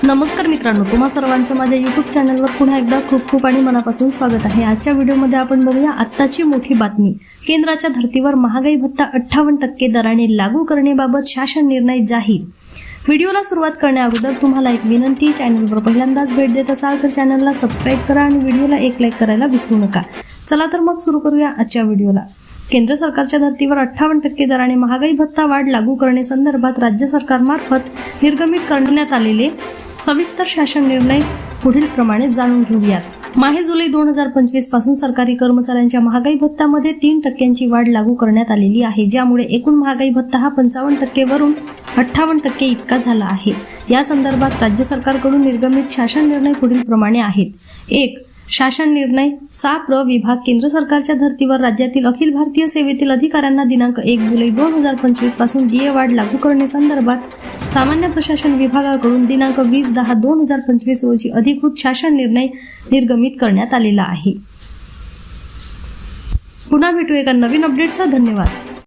नमस्कार मित्रांनो, तुम्हा सर्वांचं माझ्या YouTube चॅनलवर पुन्हा एकदा खूप खूप आणि मनापासून स्वागत आहे। आजच्या व्हिडिओमध्ये आपण बघूया आत्ताची मोठी बातमी। केंद्राच्या धर्तीवर महागाई भत्ता 58% दराने लागू करण्याबाबत शासन निर्णय जाहीर। व्हिडिओला सुरुवात करण्याअगोदर तुम्हाला एक विनंती, चॅनलवर पहिल्यांदाच भेट देत असाल तर चॅनलला सबस्क्राइब करा आणि व्हिडिओला एक लाईक करायला विसरू नका। चला तर मग सुरू करूया आजच्या व्हिडिओला। केंद्र सरकारच्या धर्तीवर 58% दराने महागाई भत्ता वाढ लागू करण्यासंदर्भात राज्य सरकारमार्फत निर्गमित करण्यात आलेले सविस्तर शासन निर्णय पुढील प्रमाणे जाणून घेऊयात। माहे जुलै 2025 पासून सरकारी कर्मचाऱ्यांच्या महागाई भत्त्यामध्ये 3% वाढ लागू करण्यात आलेली आहे, ज्यामुळे एकूण महागाई भत्ता हा 55% वरून 58% इतका झाला आहे। या संदर्भात राज्य सरकारकडून निर्गमित शासन निर्णय पुढील प्रमाणे आहेत। 1. शासन निर्णय 6 प्र विभाग केंद्र सरकारच्या धर्तीवर राज्यातील अखिल भारतीय सेवेतील अधिकाऱ्यांना दिनांक 1 जुलै 2025 पासून डीए वाढ लागू करण्यासंदर्भात सामान्य प्रशासन विभागाकडून दिनांक 20/10/2025 रोजी अधिकृत शासन निर्णय निर्गमित करण्यात आलेला आहे। पुन्हा भेटू एका नवीन अपडेटसह। धन्यवाद।